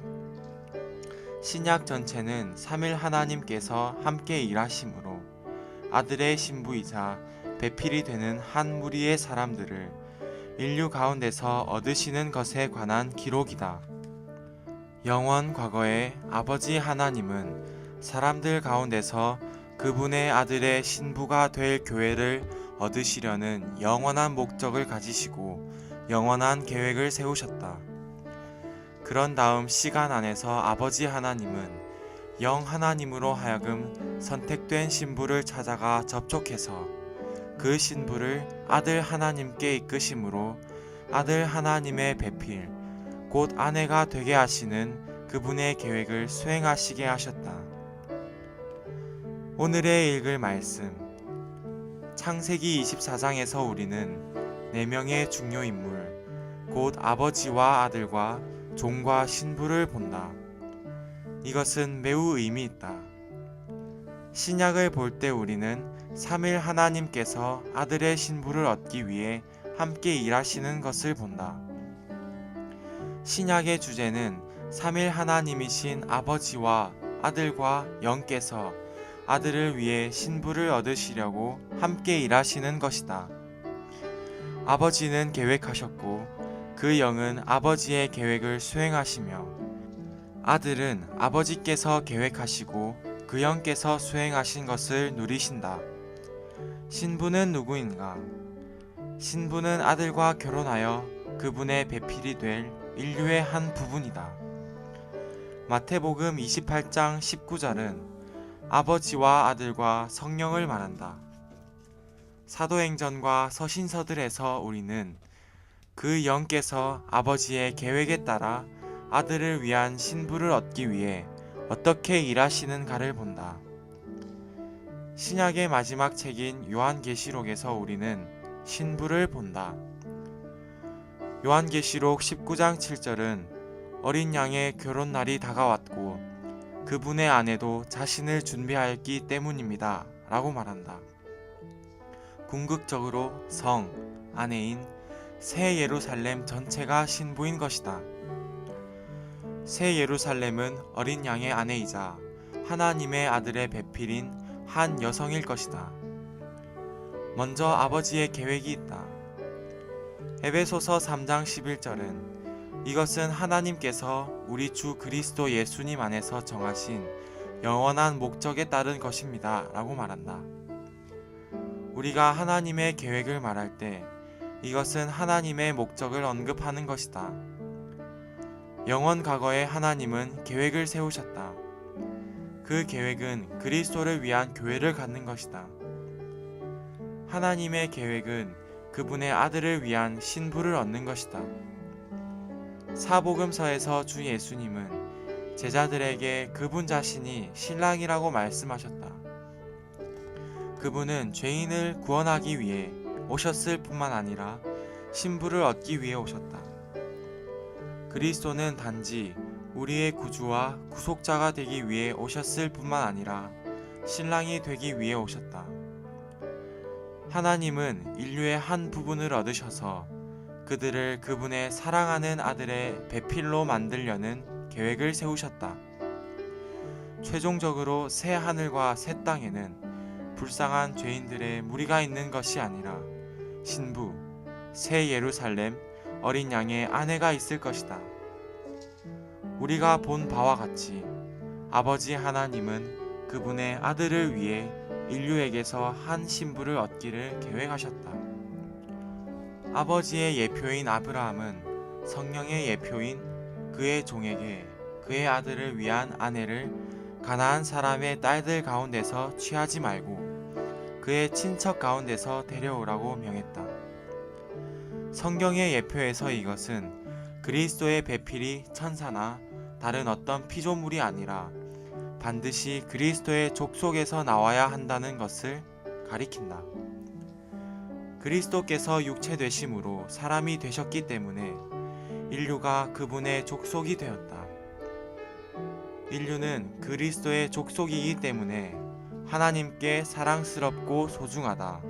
신약 전체는 삼일 하나님께서 함께 일하심으로 아들의 신부이자 배필이 되는 한 무리의 사람들을 인류 가운데서 얻으시는 것에 관한 기록이다. 영원 과거에 아버지 하나님은 사람들 가운데서 그분의 아들의 신부가 될 교회를 얻으시려는 영원한 목적을 가지시고 영원한 계획을 세우셨다. 그런 다음 시간 안에서 아버지 하나님은 영 하나님으로 하여금 선택된 신부를 찾아가 접촉해서 그 신부를 아들 하나님께 이끄심으로 아들 하나님의 배필, 곧 아내가 되게 하시는 그분의 계획을 수행하시게 하셨다. 오늘의 읽을 말씀, 창세기 24장에서 우리는 4명의 중요 인물, 곧 아버지와 아들과 종과 신부를 본다. 이것은 매우 의미 있다. 신약을 볼 때 우리는 삼일 하나님께서 아들의 신부를 얻기 위해 함께 일하시는 것을 본다. 신약의 주제는 삼일 하나님이신 아버지와 아들과 영께서 아들을 위해 신부를 얻으시려고 함께 일하시는 것이다. 아버지는 계획하셨고 그 영은 아버지의 계획을 수행하시며 아들은 아버지께서 계획하시고 그 영께서 수행하신 것을 누리신다. 신부는 누구인가? 신부는 아들과 결혼하여 그분의 배필이 될 인류의 한 부분이다. 마태복음 28장 19절은 아버지와 아들과 성령을 말한다. 사도행전과 서신서들에서 우리는 그 영께서 아버지의 계획에 따라 아들을 위한 신부를 얻기 위해 어떻게 일하시는가를 본다. 신약의 마지막 책인 요한계시록에서 우리는 신부를 본다. 요한계시록 19장 7절은 어린 양의 결혼날이 다가왔고 그분의 아내도 자신을 준비하였기 때문입니다. 라고 말한다. 궁극적으로 성, 아내인 새 예루살렘 전체가 신부인 것이다. 새 예루살렘은 어린 양의 아내이자 하나님의 아들의 배필인 한 여성일 것이다. 먼저 아버지의 계획이 있다. 에베소서 3장 11절은 이것은 하나님께서 우리 주 그리스도 예수님 안에서 정하신 영원한 목적에 따른 것입니다. 라고 말한다. 우리가 하나님의 계획을 말할 때 이것은 하나님의 목적을 언급하는 것이다. 영원 과거에 하나님은 계획을 세우셨다. 그 계획은 그리스도를 위한 교회를 갖는 것이다. 하나님의 계획은 그분의 아들을 위한 신부를 얻는 것이다. 사복음서에서 주 예수님은 제자들에게 그분 자신이 신랑이라고 말씀하셨다. 그분은 죄인을 구원하기 위해 오셨을 뿐만 아니라 신부를 얻기 위해 오셨다. 그리스도는 단지 우리의 구주와 구속자가 되기 위해 오셨을 뿐만 아니라 신랑이 되기 위해 오셨다. 하나님은 인류의 한 부분을 얻으셔서 그들을 그분의 사랑하는 아들의 배필로 만들려는 계획을 세우셨다. 최종적으로 새 하늘과 새 땅에는 불쌍한 죄인들의 무리가 있는 것이 아니라 신부, 새 예루살렘, 어린 양의 아내가 있을 것이다. 우리가 본 바와 같이 아버지 하나님은 그분의 아들을 위해 인류에게서 한 신부를 얻기를 계획하셨다. 아버지의 예표인 아브라함은 성령의 예표인 그의 종에게 그의 아들을 위한 아내를 가나안 사람의 딸들 가운데서 취하지 말고 그의 친척 가운데서 데려오라고 명했다. 성경의 예표에서 이것은 그리스도의 배필이 천사나 다른 어떤 피조물이 아니라 반드시 그리스도의 족속에서 나와야 한다는 것을 가리킨다. 그리스도께서 육체되심으로 사람이 되셨기 때문에 인류가 그분의 족속이 되었다. 인류는 그리스도의 족속이기 때문에 하나님께 사랑스럽고 소중하다.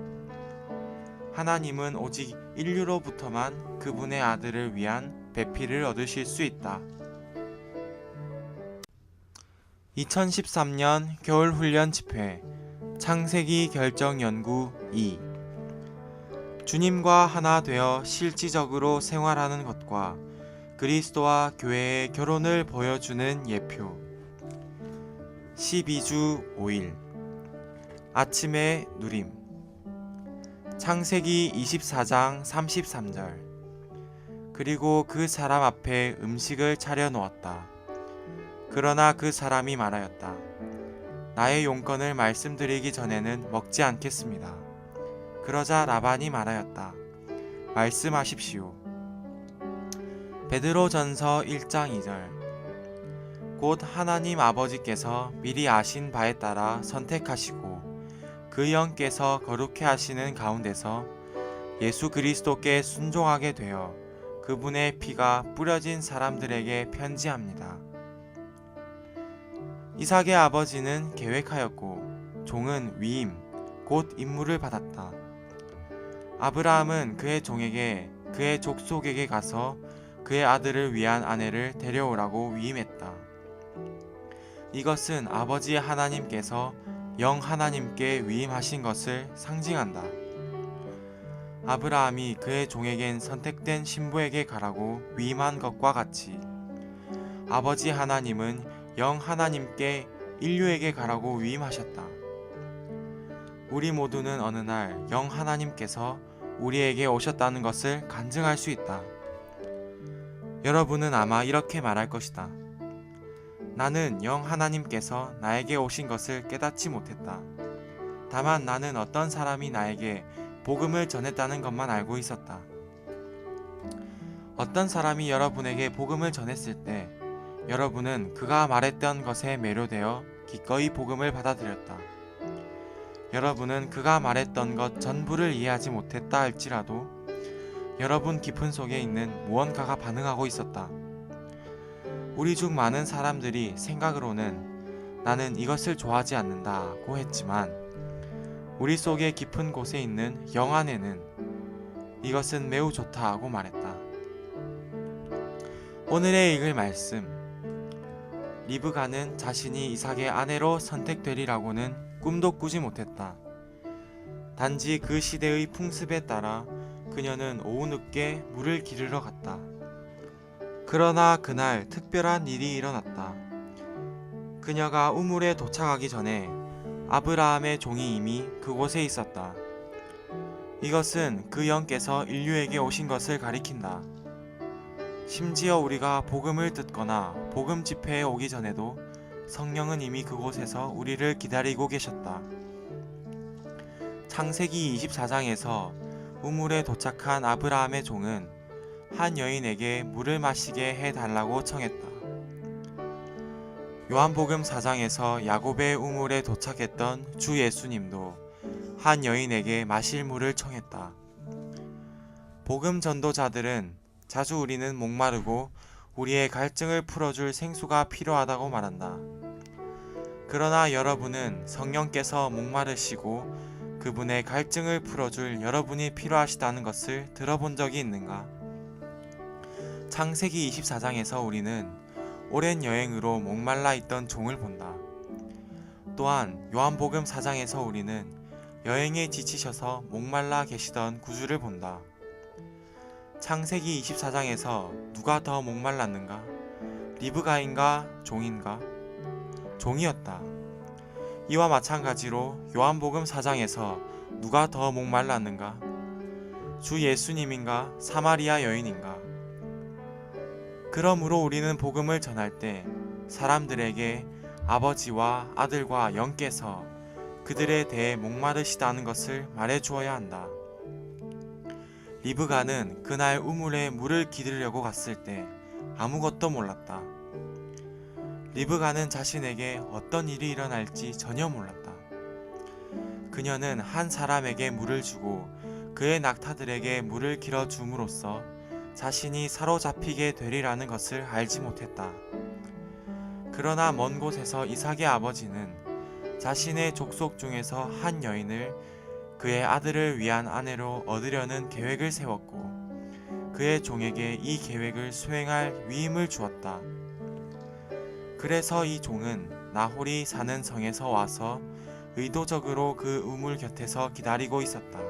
하나님은 오직 인류로부터만 그분의 아들을 위한 배필을 얻으실 수 있다. 2013년 겨울훈련 집회 창세기 결정 연구 2 주님과 하나 되어 실질적으로 생활하는 것과 그리스도와 교회의 결혼을 보여주는 예표. 12주 5일 아침의 누림. 창세기 24장 33절. 그리고 그 사람 앞에 음식을 차려 놓았다. 그러나 그 사람이 말하였다. 나의 용건을 말씀드리기 전에는 먹지 않겠습니다. 그러자 라반이 말하였다. 말씀하십시오. 베드로전서 1장 2절. 곧 하나님 아버지께서 미리 아신 바에 따라 선택하시고 그 영께서 거룩해 하시는 가운데서 예수 그리스도께 순종하게 되어 그분의 피가 뿌려진 사람들에게 편지합니다. 이삭의 아버지는 계획하였고 종은 위임, 곧 임무를 받았다. 아브라함은 그의 종에게 그의 족속에게 가서 그의 아들을 위한 아내를 데려오라고 위임했다. 이것은 아버지 하나님께서 영 하나님께 위임하신 것을 상징한다. 아브라함이 그의 종에겐 선택된 신부에게 가라고 위임한 것과 같이 아버지 하나님은 영 하나님께 인류에게 가라고 위임하셨다. 우리 모두는 어느 날 영 하나님께서 우리에게 오셨다는 것을 간증할 수 있다. 여러분은 아마 이렇게 말할 것이다. 나는 영 하나님께서 나에게 오신 것을 깨닫지 못했다. 다만 나는 어떤 사람이 나에게 복음을 전했다는 것만 알고 있었다. 어떤 사람이 여러분에게 복음을 전했을 때 여러분은 그가 말했던 것에 매료되어 기꺼이 복음을 받아들였다. 여러분은 그가 말했던 것 전부를 이해하지 못했다 할지라도 여러분 깊은 속에 있는 무언가가 반응하고 있었다. 우리 중 많은 사람들이 생각으로는 나는 이것을 좋아하지 않는다고 했지만 우리 속의 깊은 곳에 있는 영 안에는 이것은 매우 좋다고 말했다. 오늘의 읽을 말씀. 리브가는 자신이 이삭의 아내로 선택되리라고는 꿈도 꾸지 못했다. 단지 그 시대의 풍습에 따라 그녀는 오후 늦게 물을 기르러 갔다. 그러나 그날 특별한 일이 일어났다. 그녀가 우물에 도착하기 전에 아브라함의 종이 이미 그곳에 있었다. 이것은 그 영께서 인류에게 오신 것을 가리킨다. 심지어 우리가 복음을 듣거나 복음 집회에 오기 전에도 성령은 이미 그곳에서 우리를 기다리고 계셨다. 창세기 24장에서 우물에 도착한 아브라함의 종은 한 여인에게 물을 마시게 해달라고 청했다. 요한복음 4장에서 야곱의 우물에 도착했던 주 예수님도 한 여인에게 마실 물을 청했다. 복음 전도자들은 자주 우리는 목마르고 우리의 갈증을 풀어줄 생수가 필요하다고 말한다. 그러나 여러분은 성령께서 목마르시고 그분의 갈증을 풀어줄 여러분이 필요하시다는 것을 들어본 적이 있는가? 창세기 24장에서 우리는 오랜 여행으로 목말라 있던 종을 본다. 또한 요한복음 4장에서 우리는 여행에 지치셔서 목말라 계시던 구주를 본다. 창세기 24장에서 누가 더 목말랐는가? 리브가인가 종인가? 종이었다. 이와 마찬가지로 요한복음 4장에서 누가 더 목말랐는가? 주 예수님인가? 사마리아 여인인가? 그러므로 우리는 복음을 전할 때 사람들에게 아버지와 아들과 영께서 그들에 대해 목마르시다는 것을 말해 주어야 한다. 리브가는 그날 우물에 물을 기르려고 갔을 때 아무것도 몰랐다. 리브가는 자신에게 어떤 일이 일어날지 전혀 몰랐다. 그녀는 한 사람에게 물을 주고 그의 낙타들에게 물을 길어 줌으로써 자신이 사로잡히게 되리라는 것을 알지 못했다. 그러나 먼 곳에서 이삭의 아버지는 자신의 족속 중에서 한 여인을 그의 아들을 위한 아내로 얻으려는 계획을 세웠고 그의 종에게 이 계획을 수행할 위임을 주었다. 그래서 이 종은 나홀이 사는 성에서 와서 의도적으로 그 우물 곁에서 기다리고 있었다.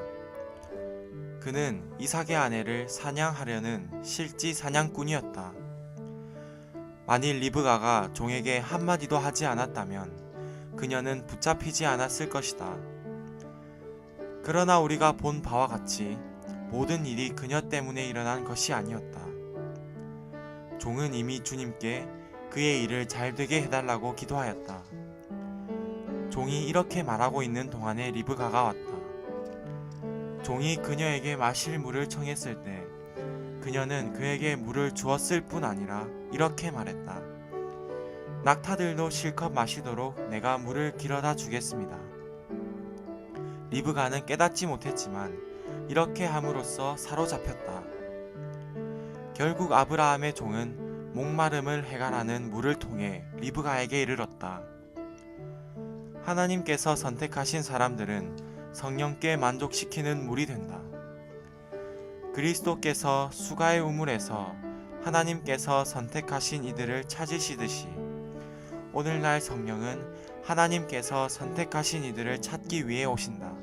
그는 이삭의 아내를 사냥하려는 실지 사냥꾼이었다. 만일 리브가가 종에게 한마디도 하지 않았다면 그녀는 붙잡히지 않았을 것이다. 그러나 우리가 본 바와 같이 모든 일이 그녀 때문에 일어난 것이 아니었다. 종은 이미 주님께 그의 일을 잘 되게 해달라고 기도하였다. 종이 이렇게 말하고 있는 동안에 리브가가 왔다. 종이 그녀에게 마실 물을 청했을 때 그녀는 그에게 물을 주었을 뿐 아니라 이렇게 말했다. 낙타들도 실컷 마시도록 내가 물을 길어다 주겠습니다. 리브가는 깨닫지 못했지만 이렇게 함으로써 사로잡혔다. 결국 아브라함의 종은 목마름을 해결하는 물을 통해 리브가에게 이르렀다. 하나님께서 선택하신 사람들은 성령께 만족시키는 물이 된다. 그리스도께서 수가의 우물에서 하나님께서 선택하신 이들을 찾으시듯이 오늘날 성령은 하나님께서 선택하신 이들을 찾기 위해 오신다.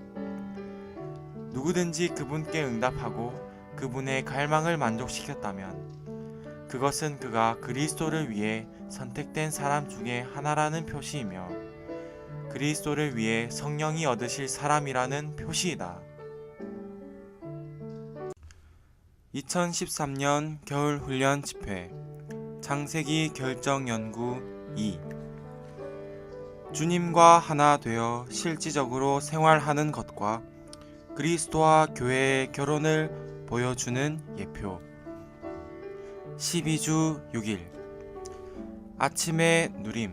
누구든지 그분께 응답하고 그분의 갈망을 만족시켰다면 그것은 그가 그리스도를 위해 선택된 사람 중에 하나라는 표시이며 그리스도를 위해 성령이 얻으실 사람이라는 표시이다. 2013년 겨울훈련 집회 창세기 결정연구 2 주님과 하나 되어 실질적으로 생활하는 것과 그리스도와 교회의 결혼을 보여주는 예표 12주 6일 아침의 누림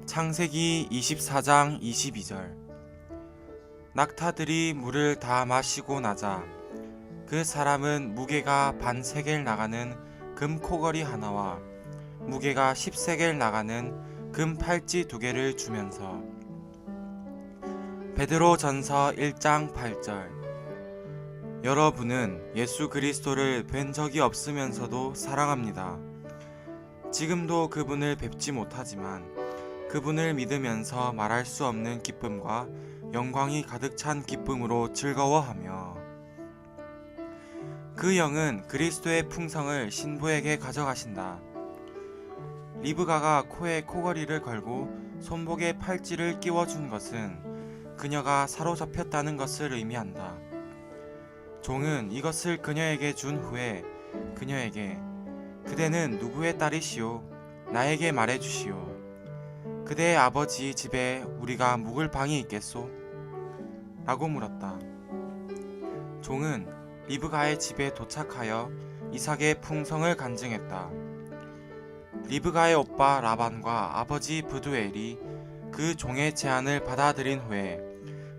창세기 24장 22절 낙타들이 물을 다 마시고 나자 그 사람은 무게가 반세겔 나가는 금 코걸이 하나와 무게가 10세겔 나가는 금 팔찌 2개를 주면서 베드로전서 1장 8절 여러분은 예수 그리스도를 뵌 적이 없으면서도 사랑합니다. 지금도 그분을 뵙지 못하지만 그분을 믿으면서 말할 수 없는 기쁨과 영광이 가득 찬 기쁨으로 즐거워하며 그 영은 그리스도의 풍성을 신부에게 가져가신다. 리브가가 코에 코걸이를 걸고 손목에 팔찌를 끼워준 것은 그녀가 사로잡혔다는 것을 의미한다. 종은 이것을 그녀에게 준 후에 그녀에게 그대는 누구의 딸이시오? 나에게 말해주시오. 그대의 아버지 집에 우리가 묵을 방이 있겠소? 라고 물었다. 종은 리브가의 집에 도착하여 이삭의 풍성을 간증했다. 리브가의 오빠 라반과 아버지 브두엘이 그 종의 제안을 받아들인 후에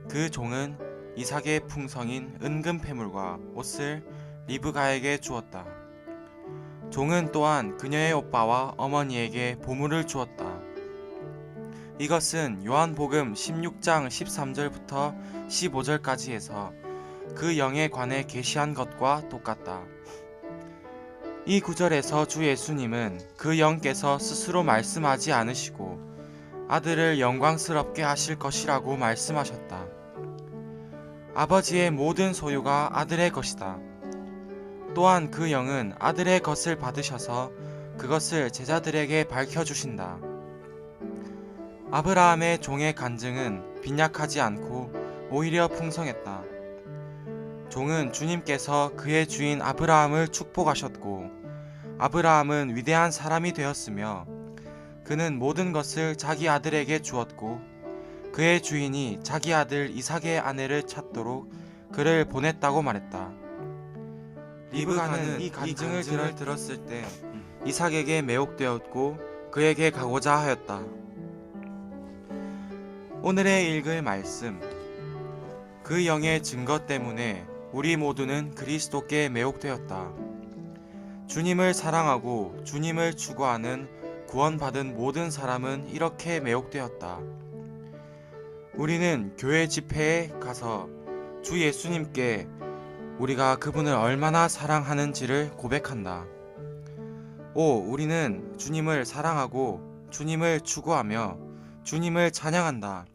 그 종은 이삭의 풍성인 은금 패물과 옷을 리브가에게 주었다. 종은 또한 그녀의 오빠와 어머니에게 보물을 주었다. 이것은 요한복음 16장 13절부터 15절까지 해서 그 영에 관해 계시한 것과 똑같다. 이 구절에서 주 예수님은 그 영께서 스스로 말씀하지 않으시고 아들을 영광스럽게 하실 것이라고 말씀하셨다. 아버지의 모든 소유가 아들의 것이다. 또한 그 영은 아들의 것을 받으셔서 그것을 제자들에게 밝혀주신다. 아브라함의 종의 간증은 빈약하지 않고 오히려 풍성했다. 종은 주님께서 그의 주인 아브라함을 축복하셨고 아브라함은 위대한 사람이 되었으며 그는 모든 것을 자기 아들에게 주었고 그의 주인이 자기 아들 이삭의 아내를 찾도록 그를 보냈다고 말했다. 리브가는 이 간증을 들었을 때 이삭에게 매혹되었고 그에게 가고자 하였다. 오늘의 읽을 말씀 그 영의 증거 때문에 우리 모두는 그리스도께 매혹되었다. 주님을 사랑하고 주님을 추구하는 구원받은 모든 사람은 이렇게 매혹되었다. 우리는 교회 집회에 가서 주 예수님께 우리가 그분을 얼마나 사랑하는지를 고백한다. 우리는 주님을 사랑하고 주님을 추구하며 주님을 찬양한다.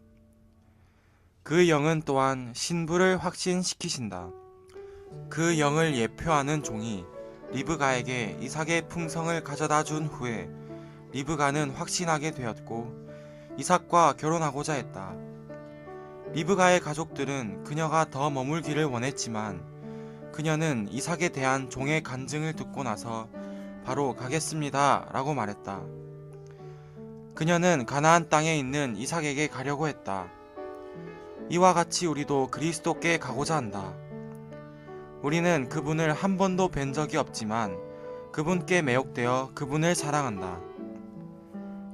그 영은 또한 신부를 확신시키신다. 그 영을 예표하는 종이 리브가에게 이삭의 풍성을 가져다 준 후에 리브가는 확신하게 되었고 이삭과 결혼하고자 했다. 리브가의 가족들은 그녀가 더 머물기를 원했지만 그녀는 이삭에 대한 종의 간증을 듣고 나서 바로 가겠습니다 라고 말했다. 그녀는 가나안 땅에 있는 이삭에게 가려고 했다. 이와 같이 우리도 그리스도께 가고자 한다. 우리는 그분을 한 번도 뵌 적이 없지만 그분께 매혹되어 그분을 사랑한다.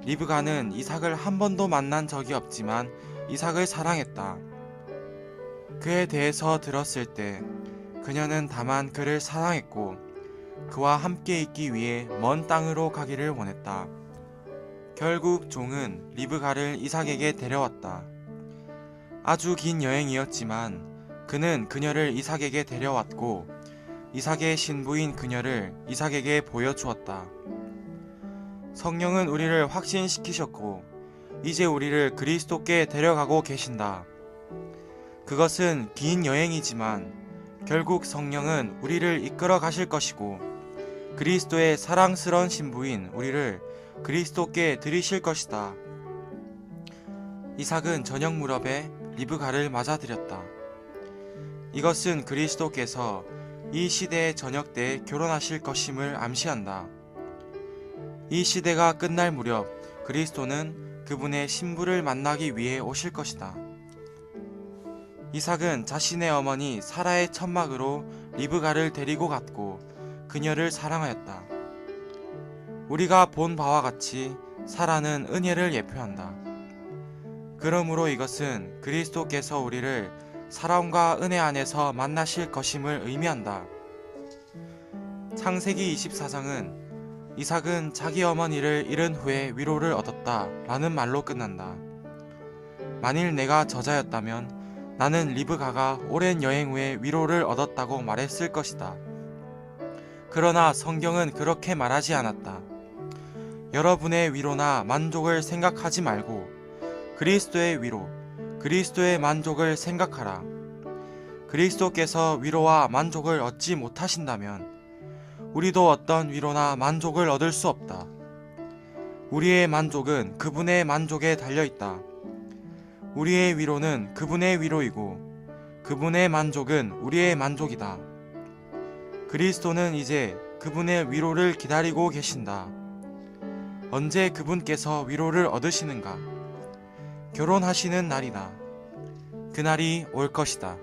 리브가는 이삭을 한 번도 만난 적이 없지만 이삭을 사랑했다. 그에 대해서 들었을 때 그녀는 다만 그를 사랑했고 그와 함께 있기 위해 먼 땅으로 가기를 원했다. 결국 종은 리브가를 이삭에게 데려왔다. 아주 긴 여행이었지만 그는 그녀를 이삭에게 데려왔고 이삭의 신부인 그녀를 이삭에게 보여주었다. 성령은 우리를 확신시키셨고 이제 우리를 그리스도께 데려가고 계신다. 그것은 긴 여행이지만 결국 성령은 우리를 이끌어 가실 것이고 그리스도의 사랑스러운 신부인 우리를 그리스도께 드리실 것이다. 이삭은 저녁 무렵에 리브가를 맞아들였다. 이것은 그리스도께서 이 시대의 저녁 때에 결혼하실 것임을 암시한다. 이 시대가 끝날 무렵 그리스도는 그분의 신부를 만나기 위해 오실 것이다. 이삭은 자신의 어머니 사라의 천막으로 리브가를 데리고 갔고 그녀를 사랑하였다. 우리가 본 바와 같이 사라는 은혜를 예표한다. 그러므로 이것은 그리스도께서 우리를 사랑과 은혜 안에서 만나실 것임을 의미한다. 창세기 24장은 이삭은 자기 어머니를 잃은 후에 위로를 얻었다 라는 말로 끝난다. 만일 내가 저자였다면 나는 리브가가 오랜 여행 후에 위로를 얻었다고 말했을 것이다. 그러나 성경은 그렇게 말하지 않았다. 여러분의 위로나 만족을 생각하지 말고 그리스도의 위로, 그리스도의 만족을 생각하라. 그리스도께서 위로와 만족을 얻지 못하신다면 우리도 어떤 위로나 만족을 얻을 수 없다. 우리의 만족은 그분의 만족에 달려있다. 우리의 위로는 그분의 위로이고 그분의 만족은 우리의 만족이다. 그리스도는 이제 그분의 위로를 기다리고 계신다. 언제 그분께서 위로를 얻으시는가? 결혼하시는 날이다. 그날이 올 것이다.